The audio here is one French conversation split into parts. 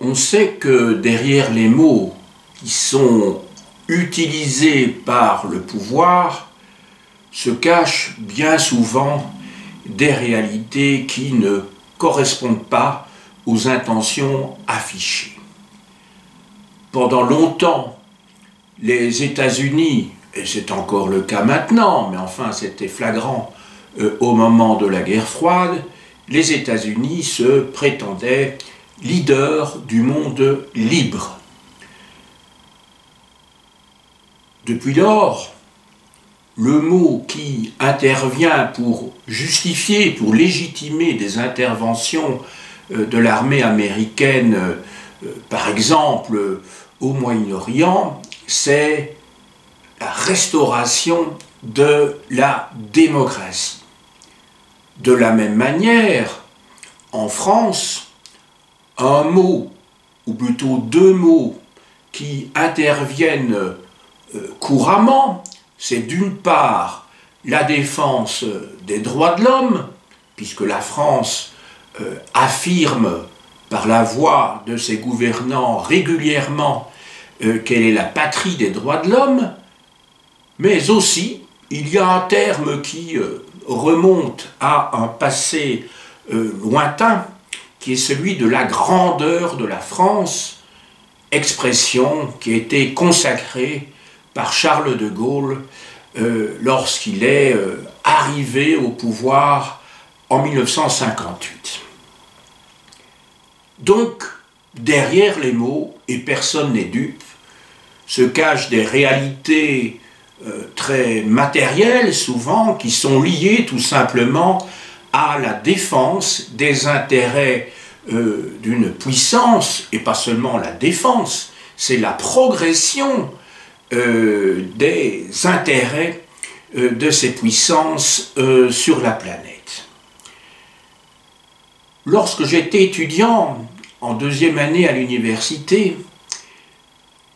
On sait que derrière les mots qui sont utilisés par le pouvoir se cachent bien souvent des réalités qui ne correspondent pas aux intentions affichées. Pendant longtemps, les États-Unis, et c'est encore le cas maintenant, mais enfin c'était flagrant au moment de la guerre froide, les États-Unis se prétendaient leaders du monde libre. Depuis lors, le mot qui intervient pour justifier, pour légitimer des interventions de l'armée américaine, par exemple au Moyen-Orient, c'est la restauration de la démocratie. De la même manière, en France, un mot, ou plutôt deux mots, qui interviennent couramment, c'est d'une part la défense des droits de l'homme, puisque la France affirme par la voix de ses gouvernants régulièrement qu'elle est la patrie des droits de l'homme, mais aussi il y a un terme qui remonte à un passé lointain, qui est celui de la grandeur de la France, expression qui a été consacrée par Charles de Gaulle lorsqu'il est arrivé au pouvoir en 1958. Donc, derrière les mots, et personne n'est dupe, se cachent des réalités très matérielles souvent, qui sont liées tout simplement à la défense des intérêts d'une puissance, et pas seulement la défense, c'est la progression des intérêts de ces puissances sur la planète. Lorsque j'étais étudiant en deuxième année à l'université,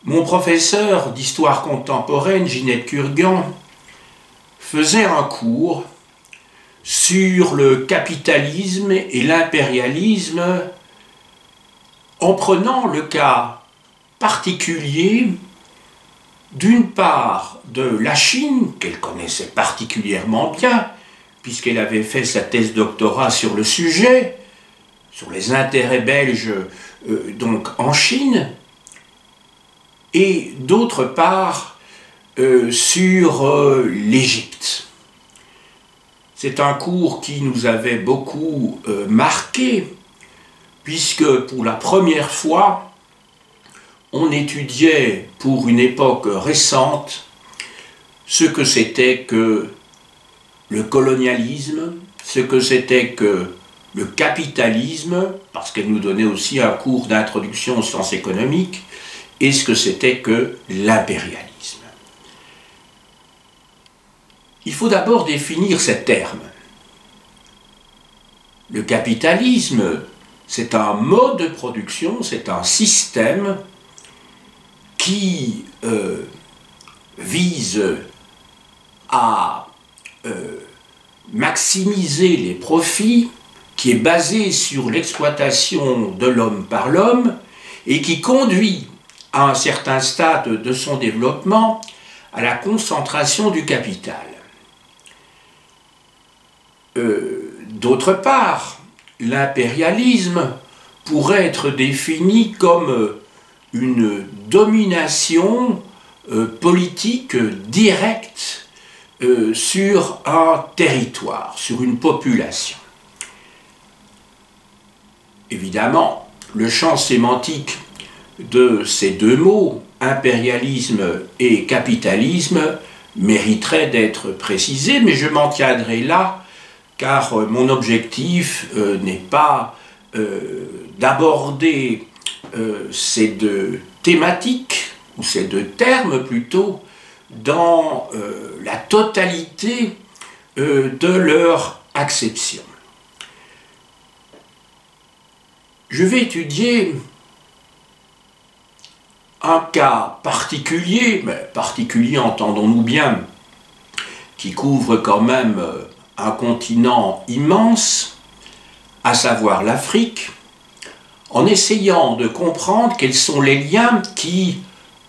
mon professeur d'histoire contemporaine, Ginette Kurgan, faisait un cours sur le capitalisme et l'impérialisme en prenant le cas particulier d'une part de la Chine, qu'elle connaissait particulièrement bien, puisqu'elle avait fait sa thèse doctorat sur le sujet, sur les intérêts belges donc en Chine, et d'autre part sur l'Égypte. C'est un cours qui nous avait beaucoup marqué, puisque pour la première fois, on étudiait pour une époque récente ce que c'était que le colonialisme, ce que c'était que le capitalisme, parce qu'elle nous donnait aussi un cours d'introduction aux sciences économiques, et ce que c'était que l'impérialisme. Il faut d'abord définir ces termes. Le capitalisme, c'est un mode de production, c'est un système qui vise à maximiser les profits, qui est basé sur l'exploitation de l'homme par l'homme et qui conduit à un certain stade de son développement à la concentration du capital. D'autre part, l'impérialisme pourrait être défini comme une domination politique directe sur un territoire, sur une population. Évidemment, le champ sémantique de ces deux mots, impérialisme et capitalisme, mériterait d'être précisé, mais je m'en tiendrai là, car mon objectif n'est pas d'aborder ces deux thématiques, ou ces deux termes plutôt, dans la totalité de leur acception. Je vais étudier un cas particulier, mais particulier entendons-nous bien, qui couvre quand même un continent immense, à savoir l'Afrique, en essayant de comprendre quels sont les liens qui,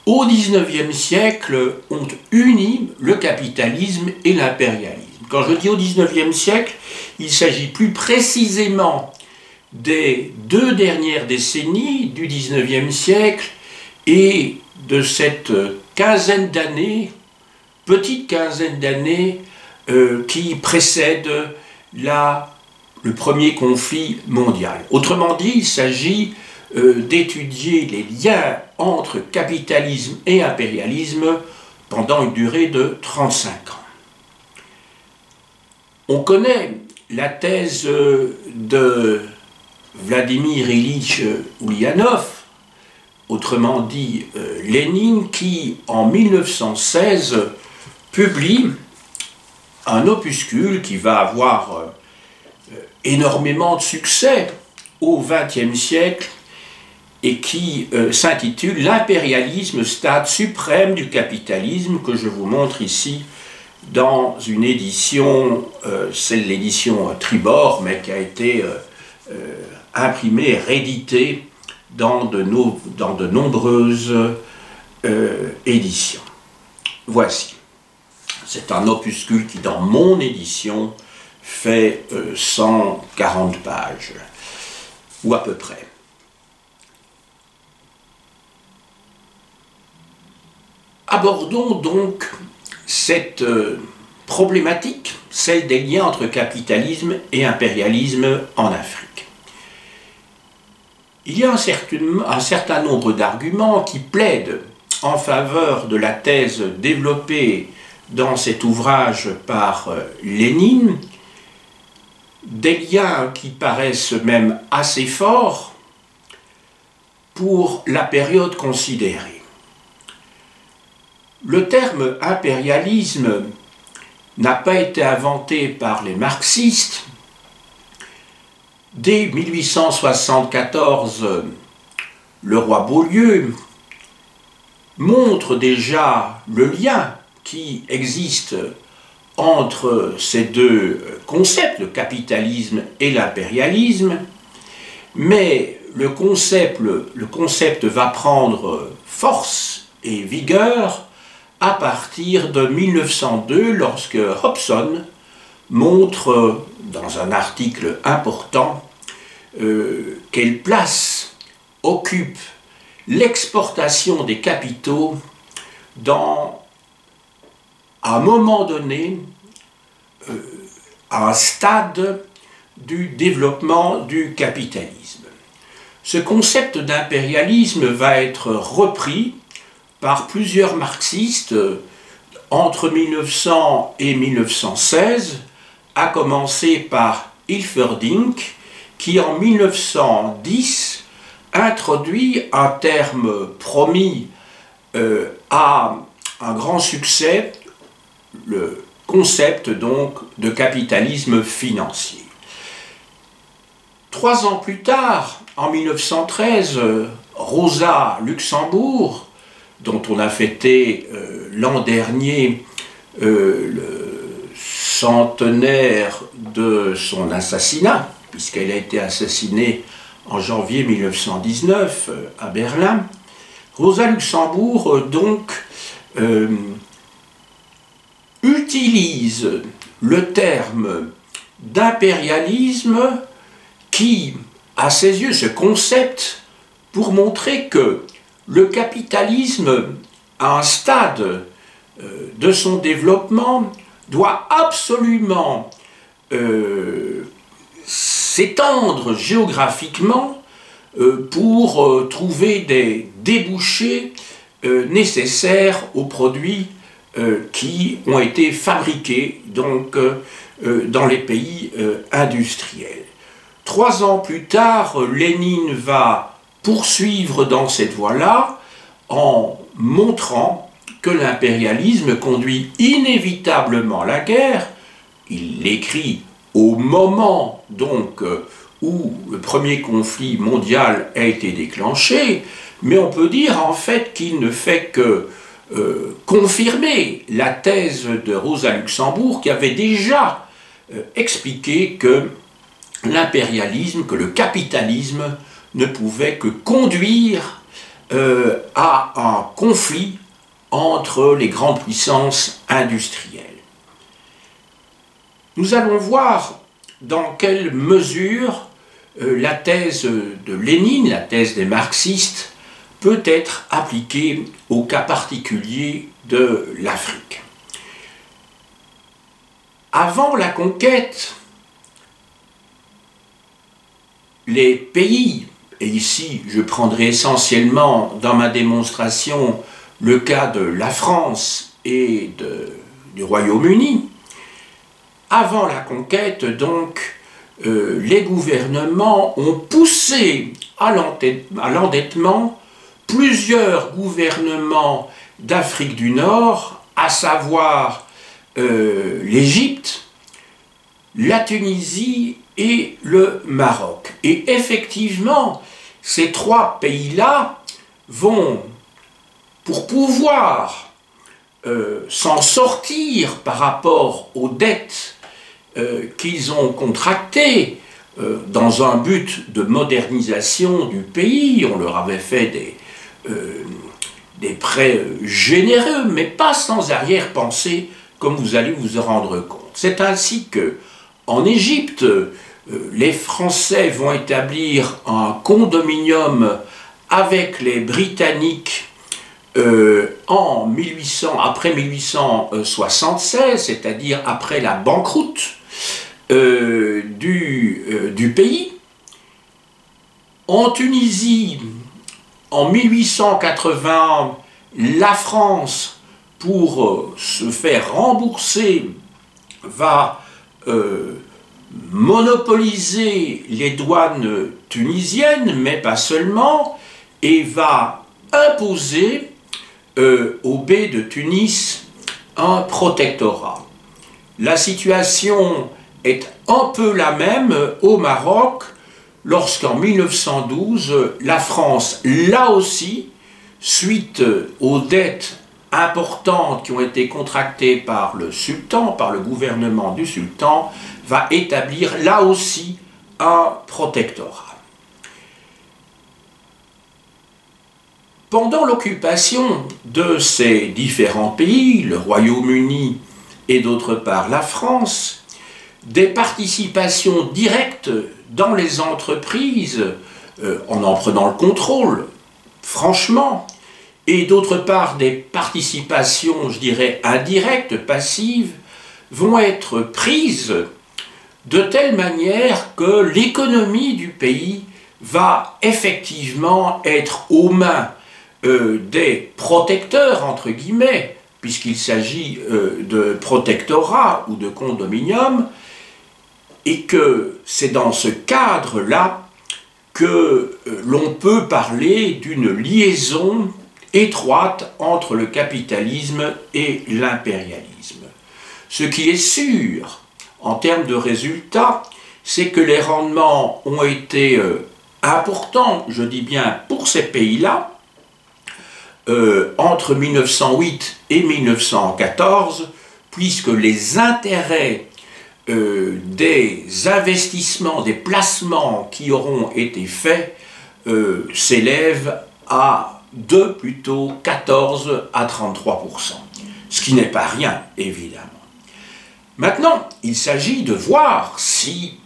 au XIXe siècle, ont uni le capitalisme et l'impérialisme. Quand je dis au XIXe siècle, il s'agit plus précisément des 2 dernières décennies du XIXe siècle et de cette quinzaine d'années, petite quinzaine d'années, qui précède le premier conflit mondial. Autrement dit, il s'agit d'étudier les liens entre capitalisme et impérialisme pendant une durée de 35 ans. On connaît la thèse de Vladimir Ilyich Ulyanov, autrement dit Lénine, qui en 1916 publie un opuscule qui va avoir énormément de succès au XXe siècle et qui s'intitule « L'impérialisme, stade suprême du capitalisme » que je vous montre ici dans une édition, c'est l'édition Tribord, mais qui a été imprimée, rééditée dans de nombreuses éditions. Voici. C'est un opuscule qui, dans mon édition, fait 140 pages, ou à peu près. Abordons donc cette problématique, celle des liens entre capitalisme et impérialisme en Afrique. Il y a un certain nombre d'arguments qui plaident en faveur de la thèse développée dans cet ouvrage par Lénine, des liens qui paraissent même assez forts pour la période considérée. Le terme impérialisme n'a pas été inventé par les marxistes. Dès 1874, le roi Beaulieu montre déjà le lien qui existe entre ces 2 concepts, le capitalisme et l'impérialisme, mais le concept va prendre force et vigueur à partir de 1902, lorsque Hobson montre, dans un article important, quelle place occupe l'exportation des capitaux dans, à un moment donné, à un stade du développement du capitalisme. Ce concept d'impérialisme va être repris par plusieurs marxistes entre 1900 et 1916, à commencer par Hilferding, qui en 1910 introduit un terme promis à un grand succès, le concept donc de capitalisme financier. 3 ans plus tard, en 1913, Rosa Luxembourg, dont on a fêté l'an dernier le centenaire de son assassinat, puisqu'elle a été assassinée en janvier 1919 à Berlin. Rosa Luxembourg, donc, utilise le terme d'impérialisme qui, à ses yeux, ce concept, pour montrer que le capitalisme, à un stade de son développement, doit absolument s'étendre géographiquement pour trouver des débouchés nécessaires aux produits qui ont été fabriqués donc, dans les pays industriels. 3 ans plus tard, Lénine va poursuivre dans cette voie-là en montrant que l'impérialisme conduit inévitablement la guerre. Il l'écrit au moment donc où le premier conflit mondial a été déclenché, mais on peut dire en fait qu'il ne fait que confirmer la thèse de Rosa Luxembourg qui avait déjà expliqué que l'impérialisme, que le capitalisme ne pouvait que conduire à un conflit entre les grandes puissances industrielles. Nous allons voir dans quelle mesure la thèse de Lénine, la thèse des marxistes, peut être appliquée au cas particulier de l'Afrique. Avant la conquête, les pays, et ici je prendrai essentiellement dans ma démonstration le cas de la France et du Royaume-Uni, avant la conquête donc, les gouvernements ont poussé à l'endettement plusieurs gouvernements d'Afrique du Nord, à savoir l'Égypte, la Tunisie et le Maroc. Et effectivement, ces trois pays-là vont, pour pouvoir s'en sortir par rapport aux dettes qu'ils ont contractées dans un but de modernisation du pays, on leur avait fait des prêts généreux, mais pas sans arrière-pensée, comme vous allez vous en rendre compte. C'est ainsi que, en Égypte, les Français vont établir un condominium avec les Britanniques après 1876, c'est-à-dire après la banqueroute du pays. En Tunisie, en 1880, la France, pour se faire rembourser, va monopoliser les douanes tunisiennes, mais pas seulement, et va imposer au bey de Tunis un protectorat. La situation est un peu la même au Maroc, lorsqu'en 1912, la France, là aussi, suite aux dettes importantes qui ont été contractées par le sultan, par le gouvernement du sultan, va établir là aussi un protectorat. Pendant l'occupation de ces différents pays, le Royaume-Uni et d'autre part la France, des participations directes dans les entreprises, en prenant le contrôle, franchement, et d'autre part des participations, je dirais, indirectes, passives, vont être prises de telle manière que l'économie du pays va effectivement être aux mains des protecteurs, entre guillemets, puisqu'il s'agit de protectorat ou de condominium, et que c'est dans ce cadre-là que l'on peut parler d'une liaison étroite entre le capitalisme et l'impérialisme. Ce qui est sûr, en termes de résultats, c'est que les rendements ont été importants, je dis bien pour ces pays-là, entre 1908 et 1914, puisque les intérêts des investissements, des placements qui auront été faits s'élèvent à plutôt 14 à 33%, ce qui n'est pas rien, évidemment. Maintenant, il s'agit de voir si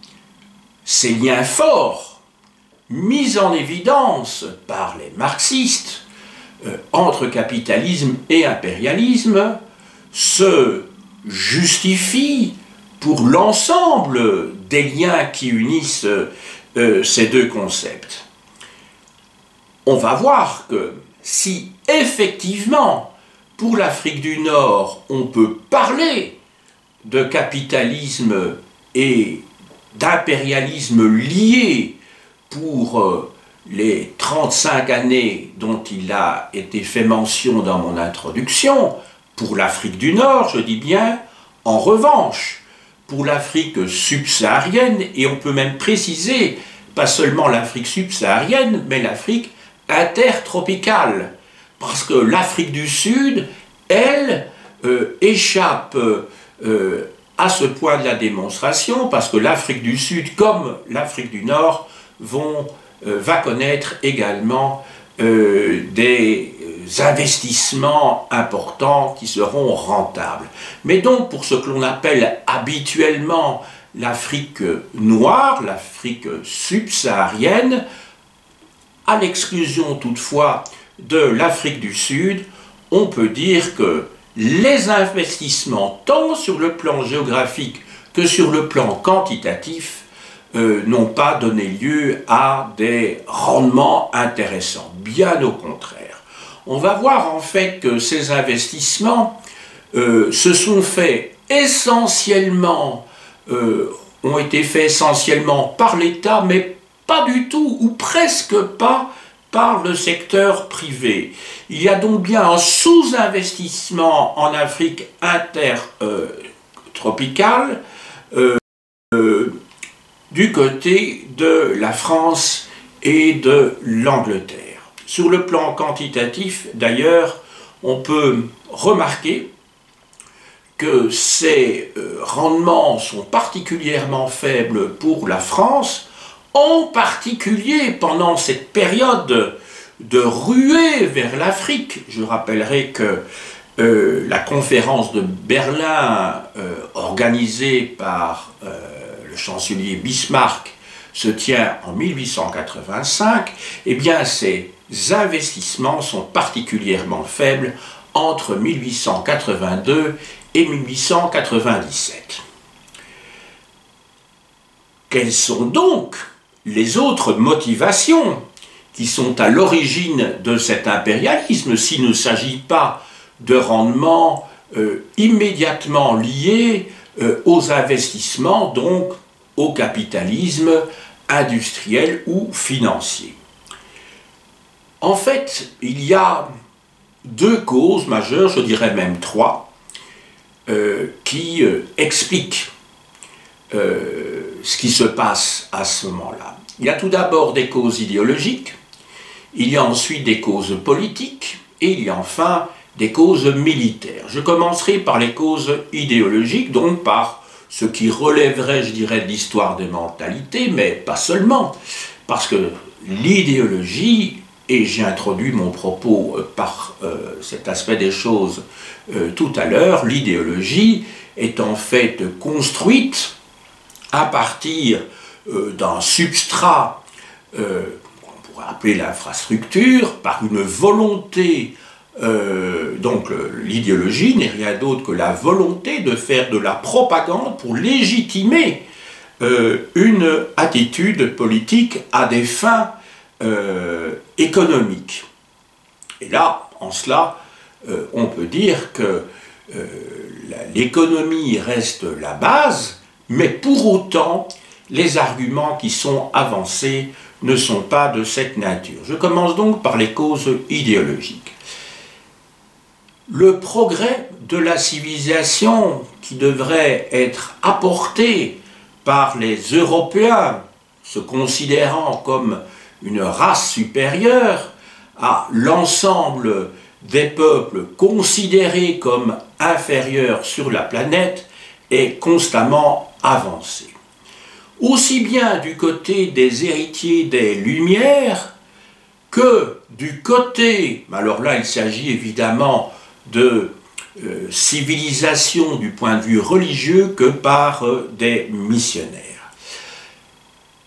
ces liens forts, mis en évidence par les marxistes, entre capitalisme et impérialisme, se justifient pour l'ensemble des liens qui unissent ces deux concepts. On va voir que si effectivement, pour l'Afrique du Nord, on peut parler de capitalisme et d'impérialisme liés pour les 35 années dont il a été fait mention dans mon introduction, pour l'Afrique du Nord, je dis bien, en revanche, pour l'Afrique subsaharienne, et on peut même préciser, pas seulement l'Afrique subsaharienne, mais l'Afrique intertropicale, parce que l'Afrique du Sud, elle, échappe à ce point de la démonstration, parce que l'Afrique du Sud, comme l'Afrique du Nord, vont va connaître également des investissements importants qui seront rentables. Mais donc pour ce que l'on appelle habituellement l'Afrique noire, l'Afrique subsaharienne, à l'exclusion toutefois de l'Afrique du Sud, on peut dire que les investissements, tant sur le plan géographique que sur le plan quantitatif, n'ont pas donné lieu à des rendements intéressants. Bien au contraire. On va voir en fait que ces investissements se sont faits essentiellement, ont été faits essentiellement par l'État, mais pas du tout, ou presque pas, par le secteur privé. Il y a donc bien un sous-investissement en Afrique intertropicale du côté de la France et de l'Angleterre. Sur le plan quantitatif, d'ailleurs, on peut remarquer que ces rendements sont particulièrement faibles pour la France, en particulier pendant cette période de ruée vers l'Afrique. Je rappellerai que la conférence de Berlin organisée par le chancelier Bismarck se tient en 1885, eh bien ces investissements sont particulièrement faibles entre 1882 et 1897. Quelles sont donc les autres motivations qui sont à l'origine de cet impérialisme s'il ne s'agit pas de rendements immédiatement liés aux investissements, donc au capitalisme industriel ou financier? En fait, il y a deux causes majeures, je dirais même trois, qui expliquent ce qui se passe à ce moment-là. Il y a tout d'abord des causes idéologiques, il y a ensuite des causes politiques, et il y a enfin des causes militaires. Je commencerai par les causes idéologiques, donc par ce qui relèverait, je dirais, de l'histoire des mentalités, mais pas seulement, parce que l'idéologie, et j'ai introduit mon propos par cet aspect des choses tout à l'heure, l'idéologie est en fait construite à partir d'un substrat qu'on pourrait appeler l'infrastructure, par une volonté, donc l'idéologie n'est rien d'autre que la volonté de faire de la propagande pour légitimer une attitude politique à des fins économiques. Et là, en cela, on peut dire que l'économie reste la base, mais pour autant, les arguments qui sont avancés ne sont pas de cette nature. Je commence donc par les causes idéologiques. Le progrès de la civilisation qui devrait être apporté par les Européens, se considérant comme une race supérieure à l'ensemble des peuples considérés comme inférieurs sur la planète, est constamment avancé. Aussi bien du côté des héritiers des Lumières que du côté, alors là il s'agit évidemment de civilisation du point de vue religieux, que par des missionnaires.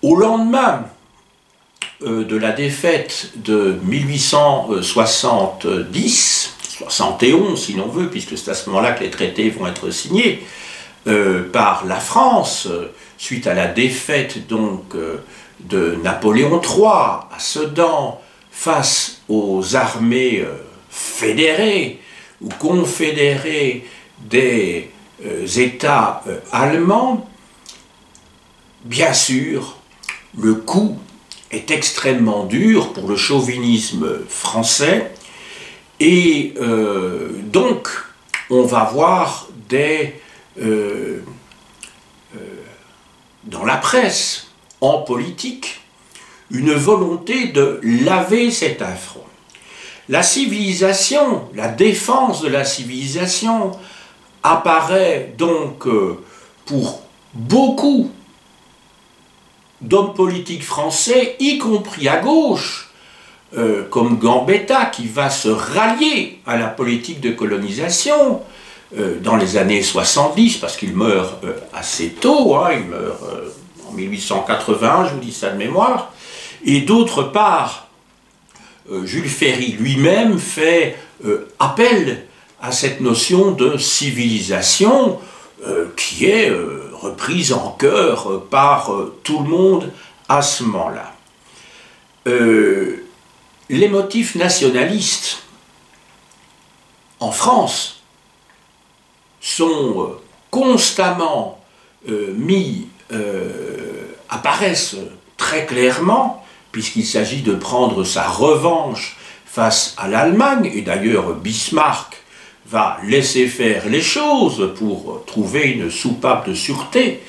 Au lendemain de la défaite de 1870, 71 si l'on veut, puisque c'est à ce moment-là que les traités vont être signés, par la France, suite à la défaite donc de Napoléon III à Sedan face aux armées fédérées ou confédérées des États allemands, bien sûr, le coup est extrêmement dur pour le chauvinisme français, et donc on va voir dans la presse, en politique, une volonté de laver cet affront. La civilisation, la défense de la civilisation apparaît donc pour beaucoup d'hommes politiques français, y compris à gauche, comme Gambetta, qui va se rallier à la politique de colonisation dans les années 70, parce qu'il meurt assez tôt, hein, il meurt en 1880, je vous dis ça de mémoire, et d'autre part, Jules Ferry lui-même fait appel à cette notion de civilisation qui est reprise en chœur par tout le monde à ce moment-là. Les motifs nationalistes en France sont constamment apparaissent très clairement, puisqu'il s'agit de prendre sa revanche face à l'Allemagne, et d'ailleurs Bismarck va laisser faire les choses pour trouver une soupape de sûreté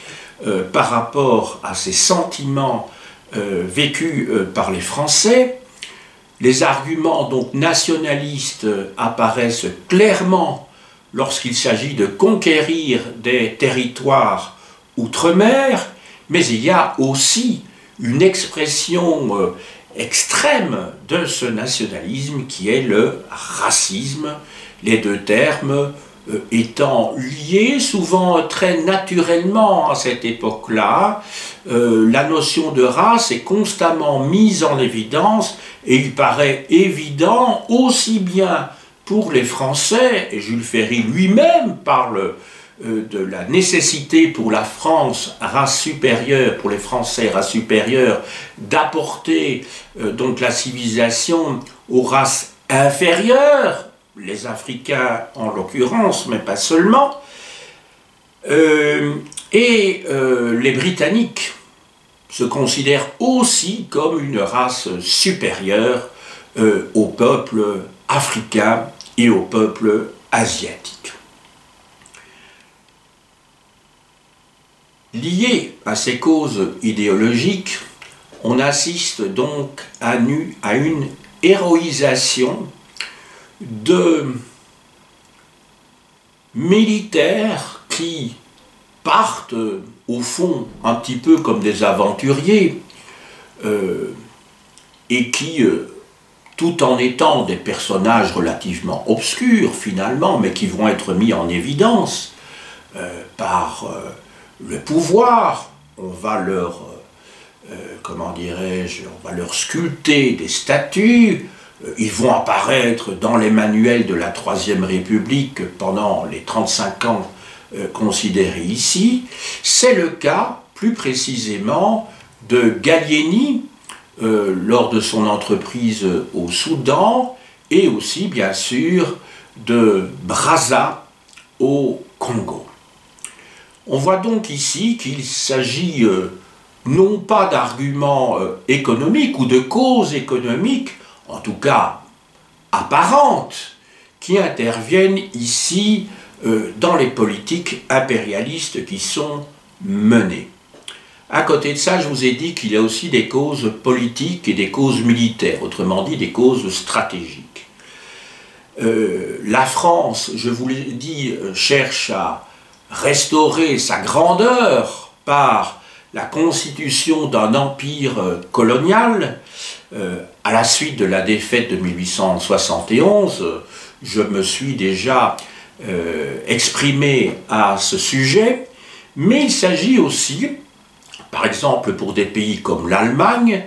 par rapport à ces sentiments vécus par les Français. Les arguments donc nationalistes apparaissent clairement lorsqu'il s'agit de conquérir des territoires outre-mer, mais il y a aussi une expression extrême de ce nationalisme qui est le racisme, les deux termes étant liés souvent très naturellement à cette époque-là. La notion de race est constamment mise en évidence et il paraît évident aussi bien pour les Français, et Jules Ferry lui-même parle de la nécessité pour la France, race supérieure, pour les Français, race supérieure, d'apporter donc la civilisation aux races inférieures, les Africains en l'occurrence, mais pas seulement, et les Britanniques se considèrent aussi comme une race supérieure au peuple africain et au peuple asiatique. Lié à ces causes idéologiques, on assiste donc à une héroïsation de militaires qui partent au fond un petit peu comme des aventuriers et qui, tout en étant des personnages relativement obscurs finalement, mais qui vont être mis en évidence par le pouvoir, on va leur, comment dirais-je, on va leur sculpter des statues, ils vont apparaître dans les manuels de la Troisième République pendant les 35 ans considérés ici. C'est le cas, plus précisément, de Gallieni lors de son entreprise au Soudan, et aussi, bien sûr, de Brazza au Congo. On voit donc ici qu'il s'agit non pas d'arguments économiques ou de causes économiques, en tout cas apparentes, qui interviennent ici dans les politiques impérialistes qui sont menées. À côté de ça, je vous ai dit qu'il y a aussi des causes politiques et des causes militaires, autrement dit des causes stratégiques. La France, je vous l'ai dit, cherche à restaurer sa grandeur par la constitution d'un empire colonial. À la suite de la défaite de 1871, je me suis déjà exprimé à ce sujet, mais il s'agit aussi, par exemple pour des pays comme l'Allemagne,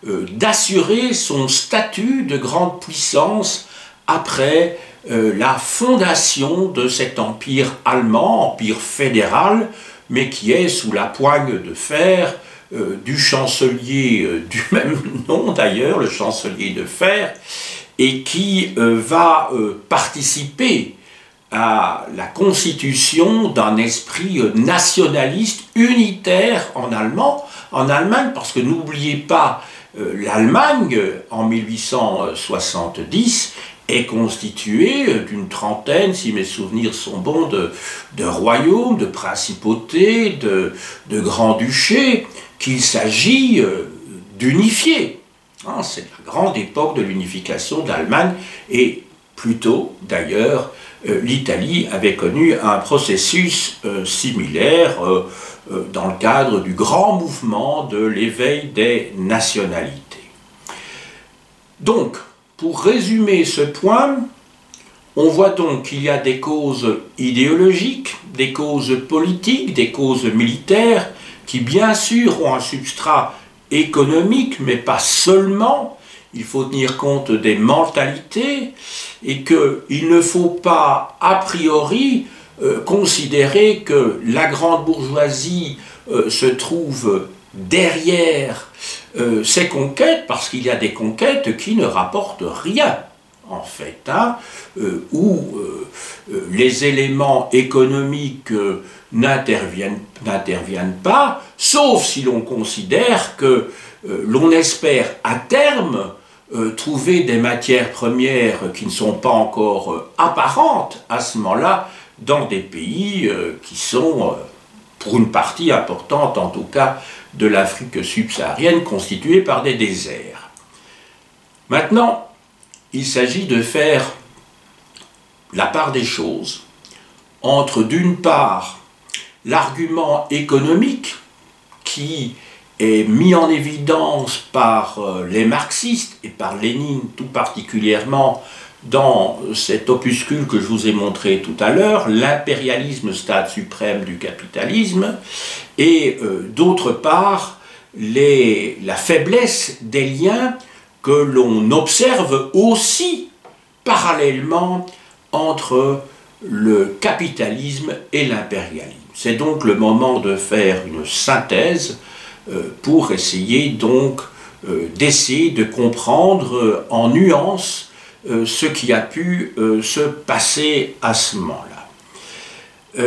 d'assurer son statut de grande puissance après la fondation de cet empire allemand, empire fédéral, mais qui est sous la poigne de fer du chancelier du même nom d'ailleurs, le chancelier de fer, et qui va participer à la constitution d'un esprit nationaliste unitaire en Allemagne, parce que n'oubliez pas, l'Allemagne en 1870 est constituée d'une trentaine, si mes souvenirs sont bons, de royaumes, de principautés, de grands-duchés, qu'il s'agit d'unifier. Hein, c'est la grande époque de l'unification de l'Allemagne, et plutôt d'ailleurs l'Italie avait connu un processus similaire dans le cadre du grand mouvement de l'éveil des nationalités. Donc, pour résumer ce point, on voit donc qu'il y a des causes idéologiques, des causes politiques, des causes militaires, qui bien sûr ont un substrat économique, mais pas seulement. Il faut tenir compte des mentalités et qu'il ne faut pas a priori considérer que la grande bourgeoisie se trouve derrière ces conquêtes, parce qu'il y a des conquêtes qui ne rapportent rien, en fait, hein, où les éléments économiques n'interviennent pas, sauf si l'on considère que l'on espère à terme trouver des matières premières qui ne sont pas encore apparentes à ce moment-là dans des pays qui sont, pour une partie importante en tout cas, de l'Afrique subsaharienne, constituée par des déserts. Maintenant, il s'agit de faire la part des choses entre, d'une part, l'argument économique qui est mis en évidence par les marxistes et par Lénine tout particulièrement dans cet opuscule que je vous ai montré tout à l'heure, l'impérialisme, stade suprême du capitalisme, et d'autre part, la faiblesse des liens que l'on observe aussi parallèlement entre le capitalisme et l'impérialisme. C'est donc le moment de faire une synthèse pour essayer donc d'essayer de comprendre en nuances ce qui a pu se passer à ce moment-là.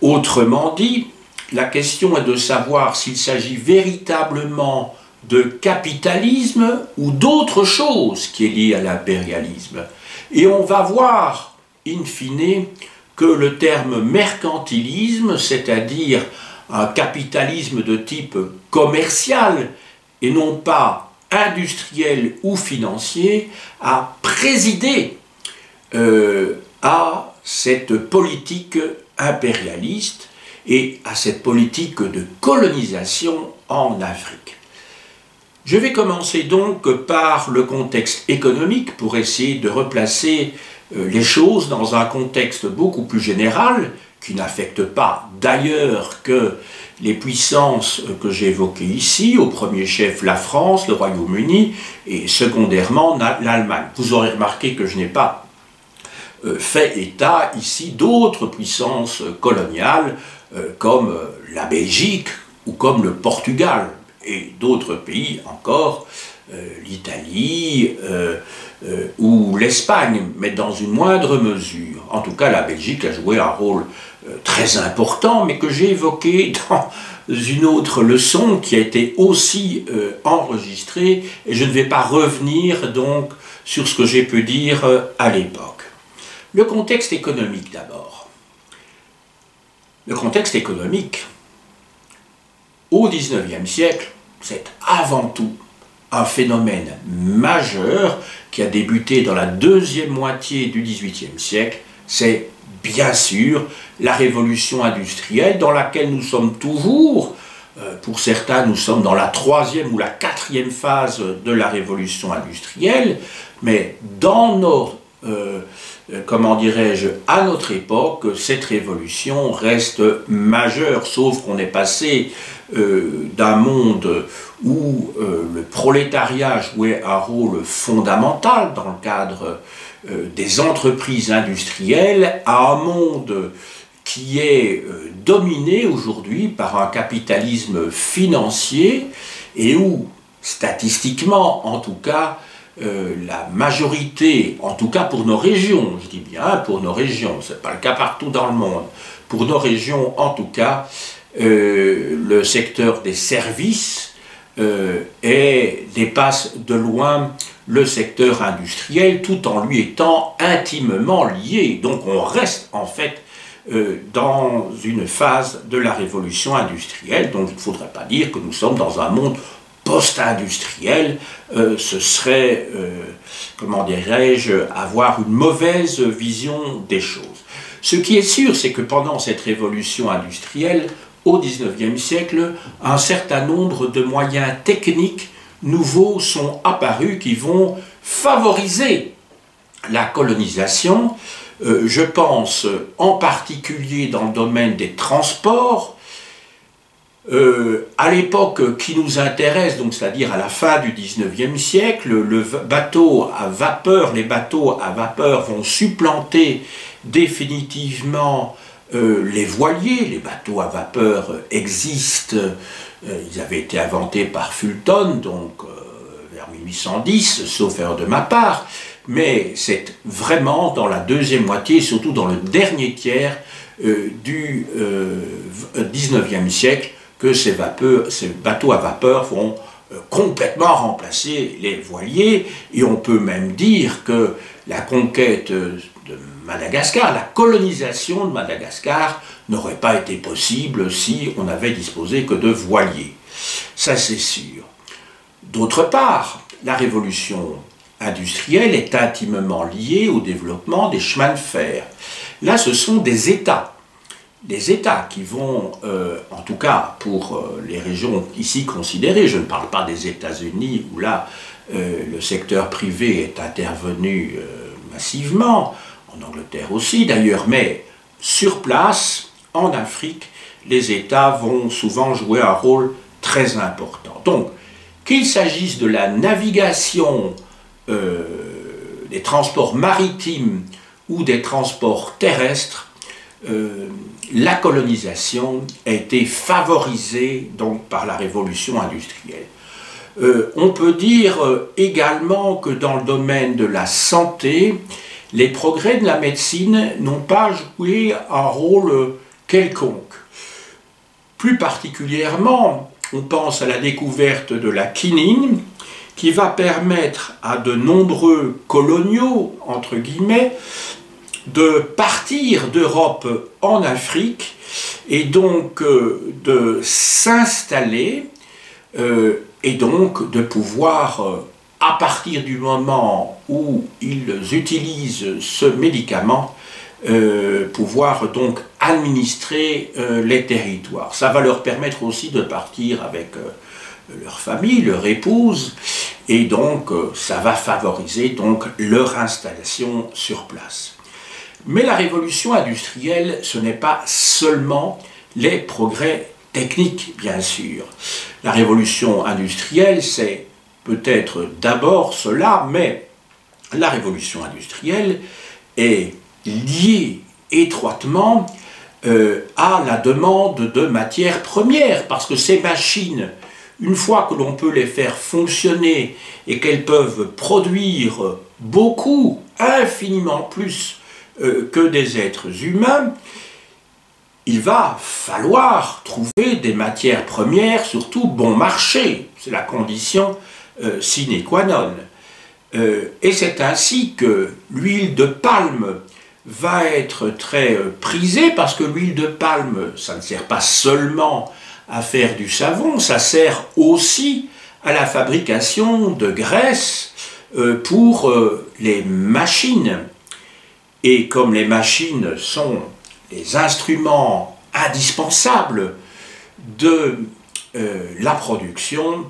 Autrement dit, la question est de savoir s'il s'agit véritablement de capitalisme ou d'autre chose qui est liée à l'impérialisme. Et on va voir, in fine, que le terme mercantilisme, c'est-à-dire un capitalisme de type commercial et non pas industriel ou financier, a présidé à cette politique impérialiste et à cette politique de colonisation en Afrique. Je vais commencer donc par le contexte économique pour essayer de replacer les choses dans un contexte beaucoup plus général qui n'affecte pas d'ailleurs que les puissances que j'ai évoquées ici, au premier chef la France, le Royaume-Uni et secondairement l'Allemagne. Vous aurez remarqué que je n'ai pas fait état ici d'autres puissances coloniales comme la Belgique ou comme le Portugal et d'autres pays encore, l'Italie ou l'Espagne, mais dans une moindre mesure. En tout cas, la Belgique a joué un rôle très important, mais que j'ai évoqué dans une autre leçon qui a été aussi enregistrée, et je ne vais pas revenir donc sur ce que j'ai pu dire à l'époque. Le contexte économique d'abord. Le contexte économique, au XIXe siècle, c'est avant tout un phénomène majeur qui a débuté dans la deuxième moitié du XVIIIe siècle, c'est bien sûr la révolution industrielle dans laquelle nous sommes toujours, pour certains nous sommes dans la troisième ou la quatrième phase de la révolution industrielle, mais dans notre, comment dirais-je, à notre époque, cette révolution reste majeure, sauf qu'on est passé d'un monde où le prolétariat jouait un rôle fondamental dans le cadre des entreprises industrielles à un monde qui est dominé aujourd'hui par un capitalisme financier et où, statistiquement en tout cas, la majorité, en tout cas pour nos régions, je dis bien pour nos régions, ce n'est pas le cas partout dans le monde, pour nos régions en tout cas, le secteur des services dépasse de loin le secteur industriel, tout en lui étant intimement lié. Donc on reste en fait dans une phase de la révolution industrielle, donc il ne faudrait pas dire que nous sommes dans un monde post-industriel, ce serait, comment dirais-je, avoir une mauvaise vision des choses. Ce qui est sûr, c'est que pendant cette révolution industrielle, au XIXe siècle, un certain nombre de moyens techniques nouveaux sont apparus qui vont favoriser la colonisation. Je pense en particulier dans le domaine des transports. À l'époque qui nous intéresse, donc c'est-à-dire à la fin du XIXe siècle, les bateaux à vapeur vont supplanter définitivement les voiliers. Les bateaux à vapeur existent, ils avaient été inventés par Fulton, donc vers 1810, sauf erreur de ma part, mais c'est vraiment dans la deuxième moitié, surtout dans le dernier tiers du XIXe siècle, que ces bateaux à vapeur vont complètement remplacer les voiliers, et on peut même dire que la conquête de Madagascar, la colonisation de Madagascar n'aurait pas été possible si on n'avait disposé que de voiliers. Ça c'est sûr. D'autre part, la révolution industrielle est intimement liée au développement des chemins de fer. Là, ce sont des États qui vont, en tout cas pour les régions ici considérées, je ne parle pas des États-Unis où là le secteur privé est intervenu massivement, en Angleterre aussi d'ailleurs, mais sur place, en Afrique, les États vont souvent jouer un rôle très important. Donc, qu'il s'agisse de la navigation, des transports maritimes ou des transports terrestres, la colonisation a été favorisée donc par la révolution industrielle. On peut dire également que dans le domaine de la santé, les progrès de la médecine n'ont pas joué un rôle quelconque. Plus particulièrement, on pense à la découverte de la quinine, qui va permettre à de nombreux coloniaux, entre guillemets, de partir d'Europe en Afrique et donc de s'installer et donc de pouvoir, à partir du moment où ils utilisent ce médicament, pouvoir donc administrer les territoires. Ça va leur permettre aussi de partir avec leur famille, leur épouse, et donc ça va favoriser donc leur installation sur place. Mais la révolution industrielle, ce n'est pas seulement les progrès techniques, bien sûr. La révolution industrielle, c'est peut-être d'abord cela, mais la révolution industrielle est liée étroitement à la demande de matières premières, parce que ces machines, une fois que l'on peut les faire fonctionner et qu'elles peuvent produire beaucoup, infiniment plus que des êtres humains, il va falloir trouver des matières premières, surtout bon marché. C'est la condition sine qua non. Et c'est ainsi que l'huile de palme va être très prisée, parce que l'huile de palme, ça ne sert pas seulement à faire du savon, ça sert aussi à la fabrication de graisse pour les machines. Et comme les machines sont les instruments indispensables de la production,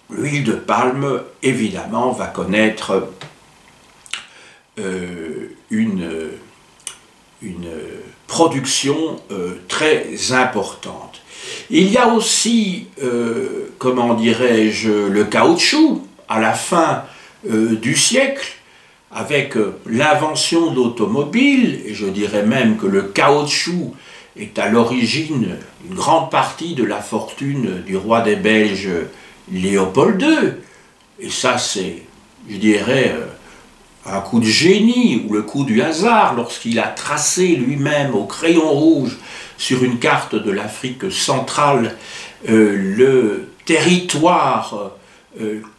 l'huile de palme, évidemment, va connaître une production très importante. Il y a aussi, comment dirais-je, le caoutchouc à la fin du siècle, avec l'invention de l'automobile, et je dirais même que le caoutchouc est à l'origine d'une grande partie de la fortune du roi des Belges Léopold II. Et ça, c'est, je dirais, un coup de génie ou le coup du hasard lorsqu'il a tracé lui-même au crayon rouge sur une carte de l'Afrique centrale le territoire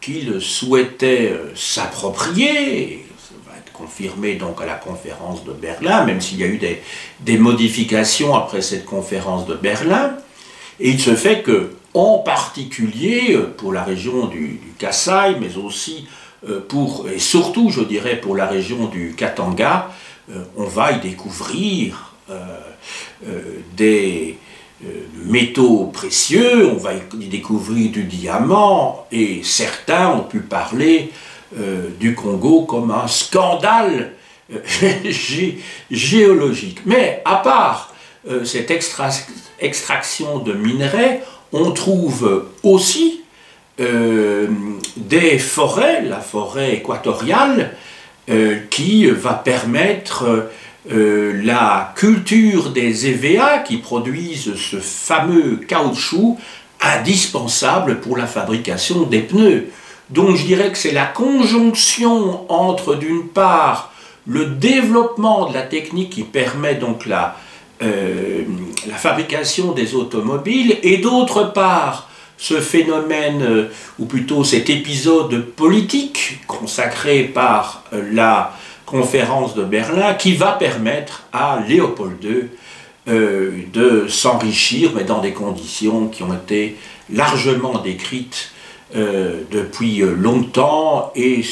qu'il souhaitait s'approprier. Ça va être confirmé donc à la conférence de Berlin, même s'il y a eu des modifications après cette conférence de Berlin. Et il se fait que, en particulier pour la région du Kasaï, mais aussi et surtout, je dirais, pour la région du Katanga, on va y découvrir des métaux précieux, on va y découvrir du diamant, et certains ont pu parler du Congo comme un scandale géologique. Mais à part cette extraction de minerais, on trouve aussi des forêts, la forêt équatoriale, qui va permettre la culture des EVA qui produisent ce fameux caoutchouc indispensable pour la fabrication des pneus. Donc je dirais que c'est la conjonction entre d'une part le développement de la technique qui permet donc la fabrication des automobiles et d'autre part ce phénomène, ou plutôt cet épisode politique consacré par la conférence de Berlin qui va permettre à Léopold II de s'enrichir, mais dans des conditions qui ont été largement décrites depuis longtemps et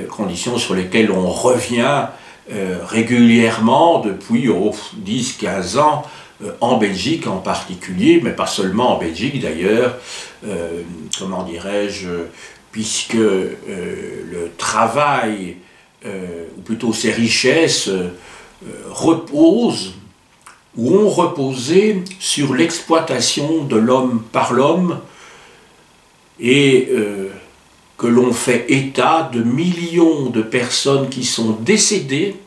conditions sur lesquelles on revient régulièrement depuis 10-15 ans, en Belgique en particulier, mais pas seulement en Belgique d'ailleurs, comment dirais-je, puisque le travail, ou plutôt ses richesses, reposent ou ont reposé sur l'exploitation de l'homme par l'homme et que l'on fait état de millions de personnes qui sont décédées.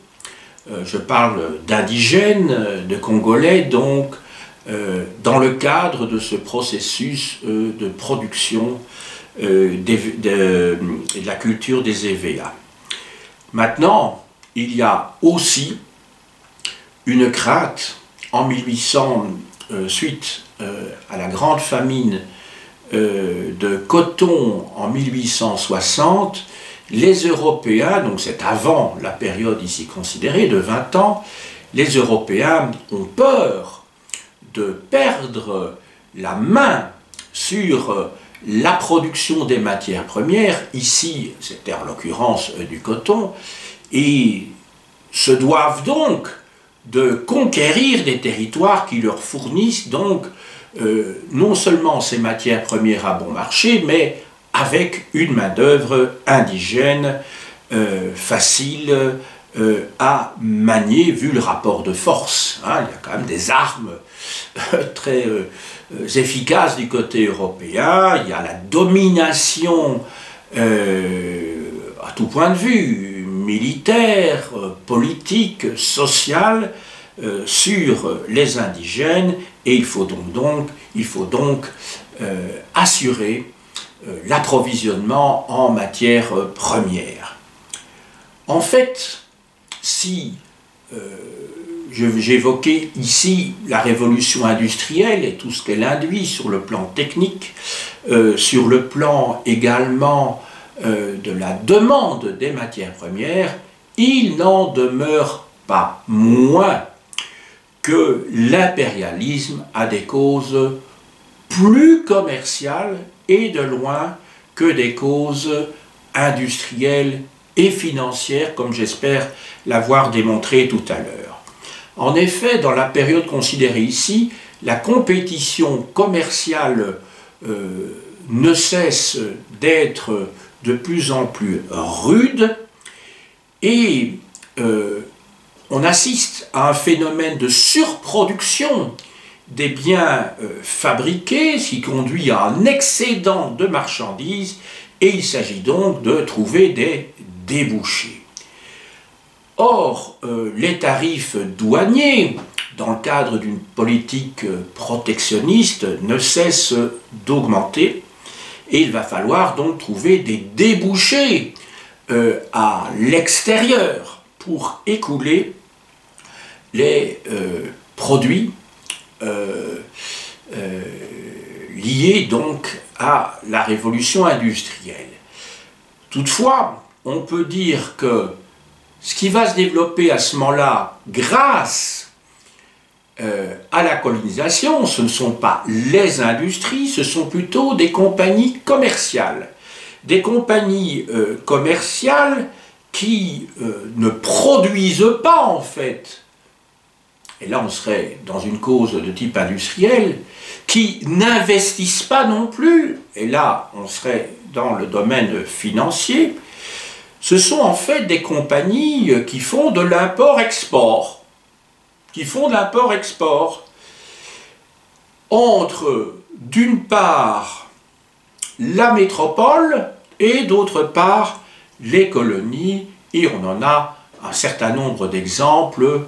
Je parle d'indigènes, de Congolais, donc, dans le cadre de ce processus de production de la culture des EVA. Maintenant, il y a aussi une crainte en 1800, suite à la grande famine de coton en 1860, les Européens, donc c'est avant la période ici considérée de 20 ans, les Européens ont peur de perdre la main sur la production des matières premières, ici c'était en l'occurrence du coton, et se doivent donc de conquérir des territoires qui leur fournissent donc non seulement ces matières premières à bon marché, mais avec une main-d'œuvre indigène, facile à manier, vu le rapport de force. Hein, il y a quand même des armes très efficaces du côté européen, il y a la domination à tout point de vue, militaire, politique, social, sur les indigènes, et il faut donc assurer l'approvisionnement en matières premières. En fait, si j'évoquais ici la révolution industrielle et tout ce qu'elle induit sur le plan technique, sur le plan également de la demande des matières premières, il n'en demeure pas moins que l'impérialisme a des causes plus commerciales et de loin que des causes industrielles et financières, comme j'espère l'avoir démontré tout à l'heure. En effet, dans la période considérée ici, la compétition commerciale ne cesse d'être de plus en plus rude et on assiste à un phénomène de surproduction des biens fabriqués, ce qui conduit à un excédent de marchandises, et il s'agit donc de trouver des débouchés. Or, les tarifs douaniers, dans le cadre d'une politique protectionniste, ne cessent d'augmenter, et il va falloir donc trouver des débouchés à l'extérieur pour écouler les produits liés donc à la révolution industrielle. Toutefois, on peut dire que ce qui va se développer à ce moment-là, grâce à la colonisation, ce ne sont pas les industries, ce sont plutôt des compagnies commerciales. Des compagnies commerciales qui ne produisent pas en fait et là on serait dans une cause de type industriel, qui n'investissent pas non plus, et là on serait dans le domaine financier, ce sont en fait des compagnies qui font de l'import-export, entre, d'une part, la métropole et d'autre part, les colonies, et on en a un certain nombre d'exemples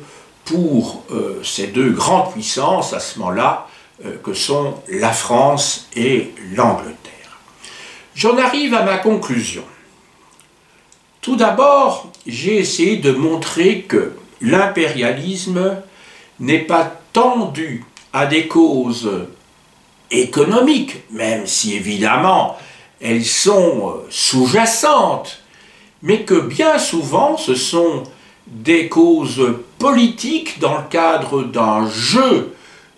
pour ces deux grandes puissances à ce moment-là, que sont la France et l'Angleterre. J'en arrive à ma conclusion. Tout d'abord, j'ai essayé de montrer que l'impérialisme n'est pas tant dû à des causes économiques, même si évidemment elles sont sous-jacentes, mais que bien souvent ce sont des causes politiques dans le cadre d'un jeu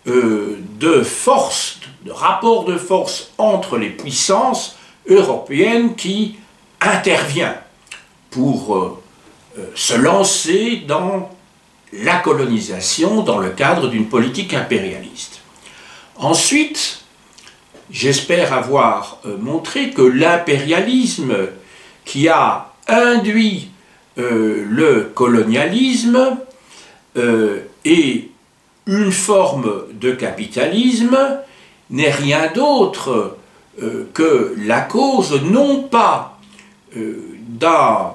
de force, de rapport de force entre les puissances européennes qui intervient pour se lancer dans la colonisation dans le cadre d'une politique impérialiste. Ensuite, j'espère avoir montré que l'impérialisme qui a induit le colonialisme et une forme de capitalisme n'est rien d'autre que la cause non pas d'un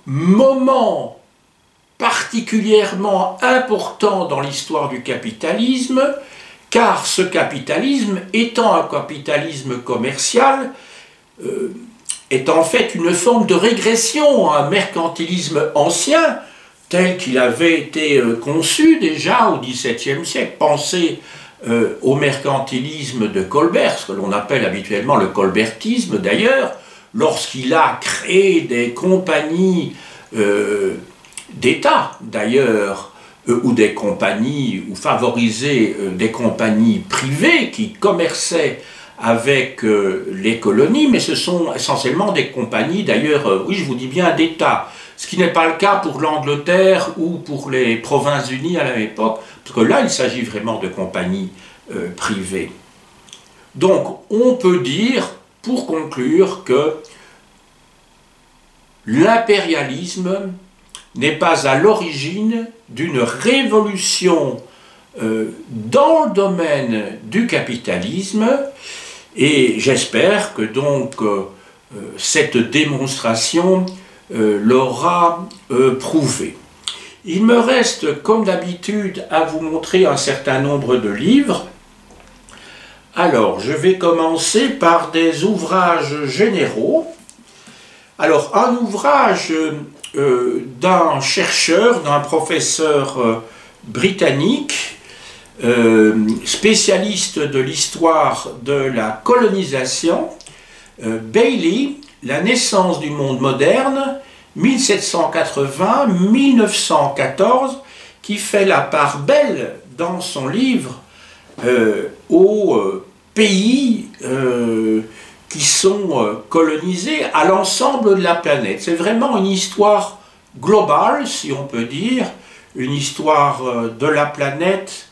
moment particulièrement important dans l'histoire du capitalisme, car ce capitalisme, étant un capitalisme commercial, est en fait une forme de régression à un mercantilisme ancien, tel qu'il avait été conçu déjà au XVIIe siècle. Pensez au mercantilisme de Colbert, ce que l'on appelle habituellement le colbertisme d'ailleurs, lorsqu'il a créé des compagnies d'État d'ailleurs, ou des compagnies, ou favorisé des compagnies privées qui commerçaient avec les colonies, mais ce sont essentiellement des compagnies d'ailleurs, oui je vous dis bien d'État, ce qui n'est pas le cas pour l'Angleterre ou pour les Provinces-Unies à la même époque, parce que là il s'agit vraiment de compagnies privées. Donc on peut dire, pour conclure, que l'impérialisme n'est pas à l'origine d'une révolution dans le domaine du capitalisme, et j'espère que donc cette démonstration l'aura prouvé. Il me reste, comme d'habitude, à vous montrer un certain nombre de livres. Alors, je vais commencer par des ouvrages généraux. Alors, un ouvrage d'un chercheur, d'un professeur britannique, spécialiste de l'histoire de la colonisation, Bailey, La naissance du monde moderne, 1780-1914, qui fait la part belle dans son livre aux pays qui sont colonisés, à l'ensemble de la planète. C'est vraiment une histoire globale, si on peut dire, une histoire de la planète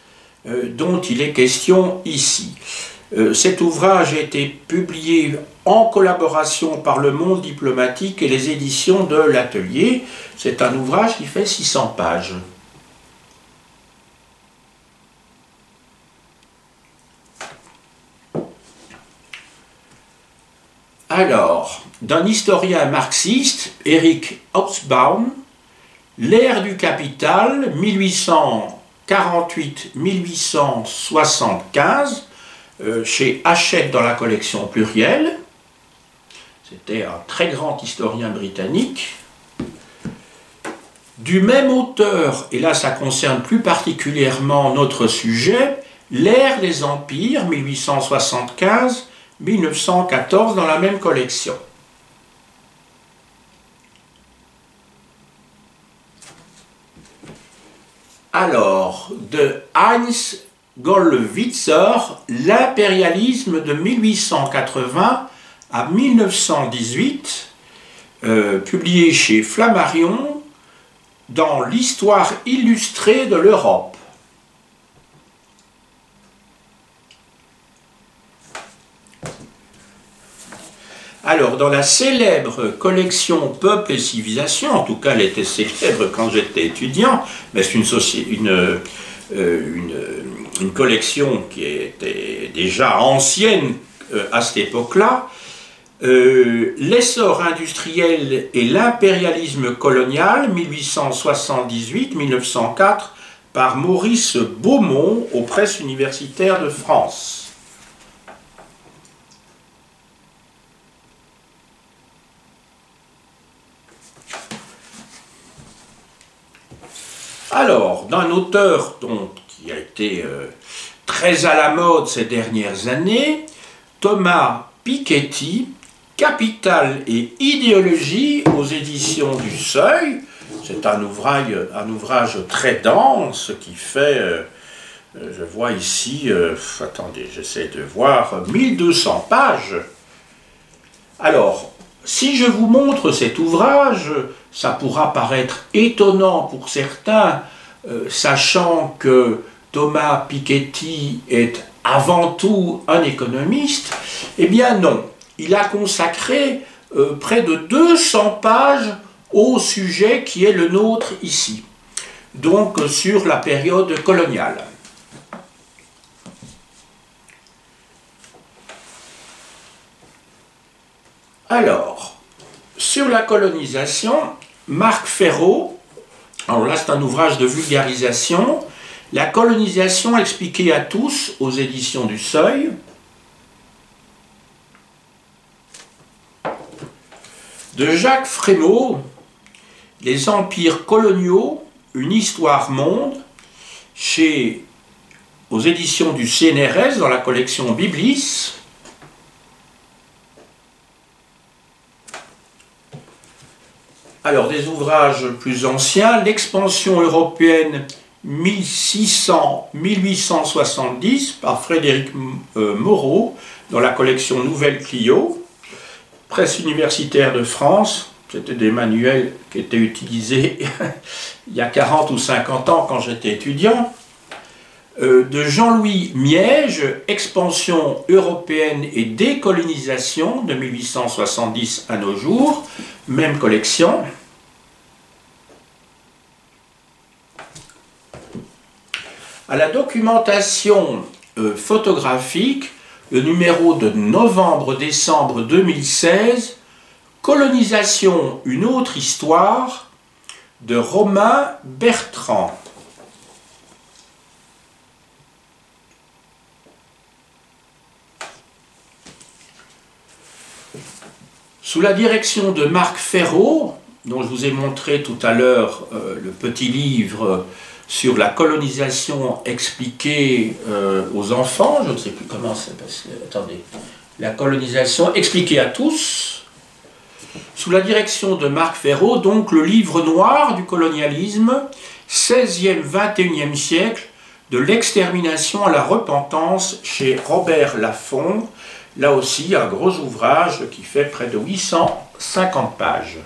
dont il est question ici. Cet ouvrage a été publié en collaboration par Le Monde diplomatique et les éditions de l'Atelier. C'est un ouvrage qui fait 600 pages. Alors, d'un historien marxiste, Eric Hobsbawm, L'ère du capital, 1848-1875, chez Hachette dans la collection Pluriel. C'était un très grand historien britannique. Du même auteur, et là ça concerne plus particulièrement notre sujet, L'ère des empires, 1875-1914, dans la même collection. Alors, de Heinz Gollwitzer, L'impérialisme de 1880 à 1918, publié chez Flammarion dans l'Histoire illustrée de l'Europe. Alors, dans la célèbre collection Peuple et Civilisation, en tout cas elle était célèbre quand j'étais étudiant, mais c'est une collection qui était déjà ancienne à cette époque-là, l'essor industriel et l'impérialisme colonial, 1878-1904, par Maurice Beaumont aux Presses universitaires de France. Alors, d'un auteur qui a été très à la mode ces dernières années, Thomas Piketty, Capital et idéologie aux éditions du Seuil. C'est un ouvrage très dense qui fait, je vois ici, attendez, j'essaie de voir, 1200 pages. Alors, si je vous montre cet ouvrage, ça pourra paraître étonnant pour certains, sachant que Thomas Piketty est avant tout un économiste. Eh bien non, il a consacré près de 200 pages au sujet qui est le nôtre ici, donc sur la période coloniale. Alors, sur la colonisation, Marc Ferraud, alors là c'est un ouvrage de vulgarisation, La colonisation expliquée à tous aux éditions du Seuil, de Jacques Frémaux, Les empires coloniaux, une histoire monde, aux éditions du CNRS dans la collection Biblis. Alors, des ouvrages plus anciens, L'expansion européenne 1600-1870 par Frédéric Moreau dans la collection Nouvelle Clio, Presse universitaire de France. C'était des manuels qui étaient utilisés il y a 40 ou 50 ans quand j'étais étudiant. De Jean-Louis Miège, Expansion européenne et décolonisation de 1870 à nos jours, même collection. À la documentation photographique, le numéro de novembre-décembre 2016, Colonisation, une autre histoire, de Romain Bertrand. Sous la direction de Marc Ferraud, dont je vous ai montré tout à l'heure le petit livre sur la colonisation expliquée aux enfants, je ne sais plus comment ça passe, attendez, la colonisation expliquée à tous, sous la direction de Marc Ferraud, donc le livre noir du colonialisme, 16e, 21e siècle, de l'extermination à la repentance chez Robert Laffont, là aussi un gros ouvrage qui fait près de 850 pages.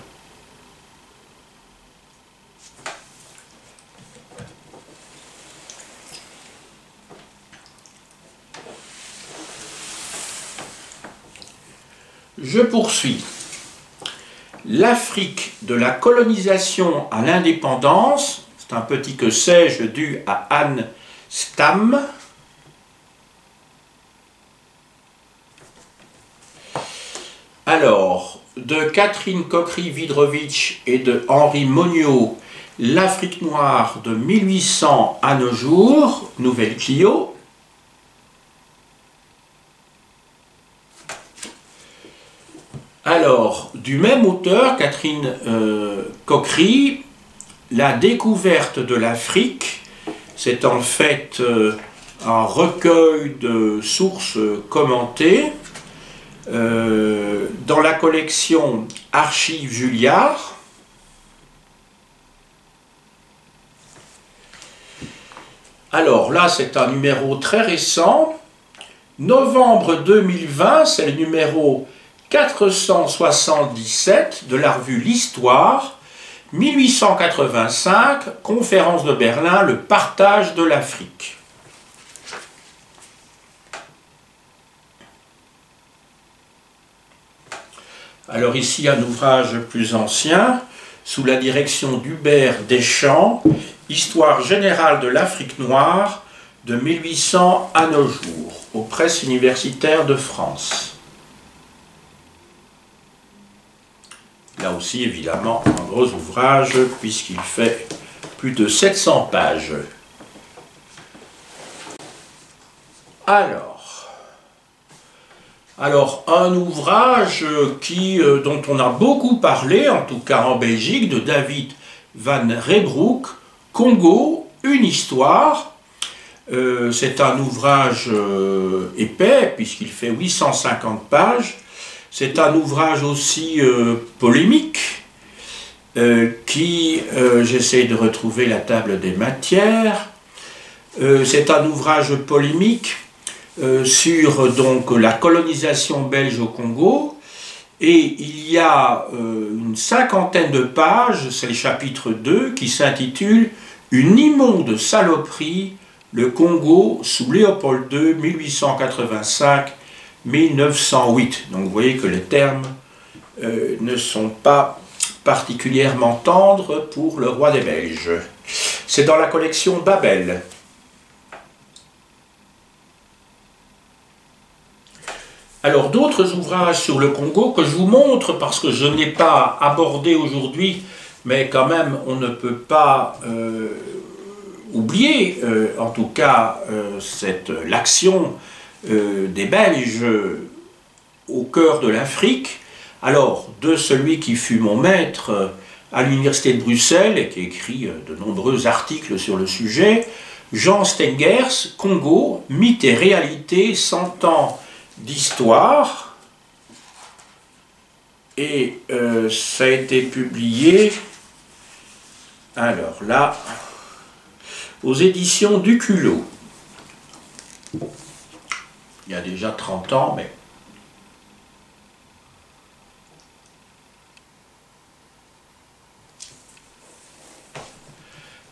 Je poursuis. L'Afrique de la colonisation à l'indépendance, c'est un petit que sais-je dû à Anne Stamm. Alors, de Catherine Cockry-Widrowicz et de Henri Monniot, L'Afrique noire de 1800 à nos jours, Nouvelle Clio. Alors, du même auteur, Catherine Cockry, La découverte de l'Afrique, c'est en fait un recueil de sources commentées dans la collection Archives Julliard. Alors là, c'est un numéro très récent, novembre 2020, c'est le numéro 477 de la revue L'Histoire, 1885, conférence de Berlin, le partage de l'Afrique. Alors ici, un ouvrage plus ancien, sous la direction d'Hubert Deschamps, Histoire générale de l'Afrique noire, de 1800 à nos jours, aux presses universitaires de France. Là aussi, évidemment, un gros ouvrage, puisqu'il fait plus de 700 pages. Alors, un ouvrage dont on a beaucoup parlé, en tout cas en Belgique, de David Van Reybrouck, Congo, une histoire. C'est un ouvrage épais, puisqu'il fait 850 pages. C'est un ouvrage aussi polémique, j'essaie de retrouver la table des matières. C'est un ouvrage polémique sur donc la colonisation belge au Congo, et il y a une cinquantaine de pages, c'est le chapitre 2, qui s'intitule « Une immonde saloperie, le Congo sous Léopold II, 1885-1908 ». Donc vous voyez que les termes ne sont pas particulièrement tendres pour le roi des Belges. C'est dans la collection Babel. Alors d'autres ouvrages sur le Congo que je vous montre parce que je n'ai pas abordé aujourd'hui, mais quand même on ne peut pas oublier en tout cas l'action des Belges au cœur de l'Afrique. Alors de celui qui fut mon maître à l'université de Bruxelles et qui écrit de nombreux articles sur le sujet, Jean Stengers, Congo, mythe et réalité, 100 ans d'histoire, et ça a été publié, alors là, aux éditions du Culot. Il y a déjà 30 ans, mais...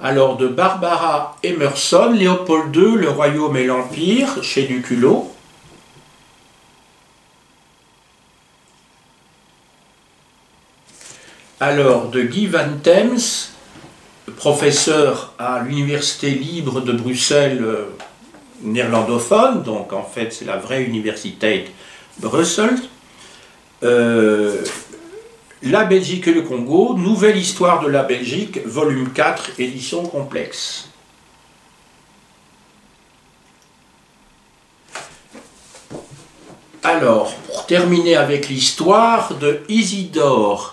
Alors, de Barbara Emerson, Léopold II, le Royaume et l'Empire, chez du Culot. Alors, de Guy Van Thames, professeur à l'Université libre de Bruxelles néerlandophone, donc en fait c'est la vraie Universiteit Bruxelles. La Belgique et le Congo, Nouvelle histoire de la Belgique, volume 4, édition complexe. Alors, pour terminer avec l'histoire de Isidore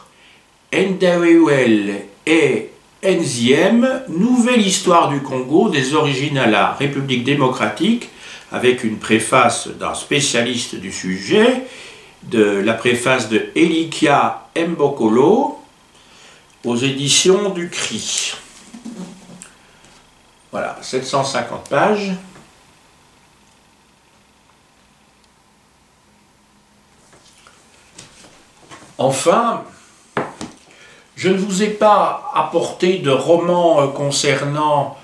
Ndewele et Nziem, Nouvelle histoire du Congo, des origines à la République démocratique, avec une préface d'un spécialiste du sujet, la préface de Elikia Mbokolo, aux éditions du CRI. Voilà, 750 pages. Enfin, je ne vous ai pas apporté de romans concernant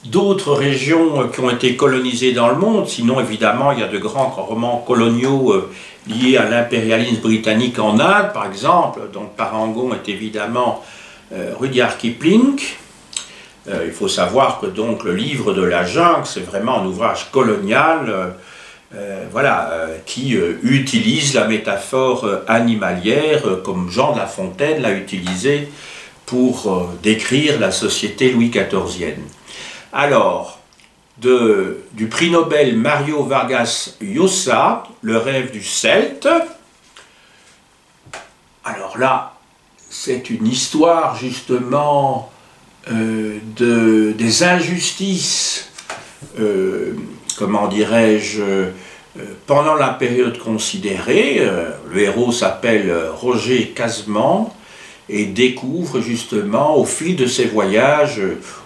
d'autres régions qui ont été colonisées dans le monde, sinon évidemment il y a de grands romans coloniaux liés à l'impérialisme britannique en Inde, par exemple, dont Parangon est évidemment Rudyard Kipling. Il faut savoir que donc le livre de la jungle, c'est vraiment un ouvrage colonial, qui utilise la métaphore animalière comme Jean de La Fontaine l'a utilisé pour décrire la société Louis XIVienne. Alors, du prix Nobel Mario Vargas Llosa, Le rêve du Celte. Alors là, c'est une histoire justement des injustices, comment dirais-je, pendant la période considérée. Le héros s'appelle Roger Casemans et découvre justement au fil de ses voyages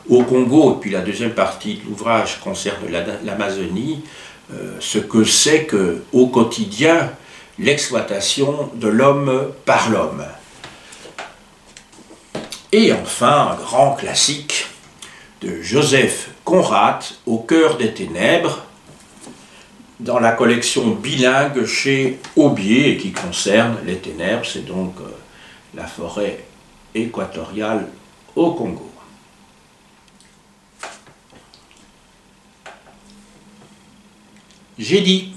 au Congo, et puis la deuxième partie de l'ouvrage concerne l'Amazonie, ce que c'est que au quotidien l'exploitation de l'homme par l'homme. Et enfin, un grand classique de Joseph Conrad, Au cœur des ténèbres, dans la collection bilingue chez Aubier et qui concerne les ténèbres, c'est donc la forêt équatoriale au Congo. J'ai dit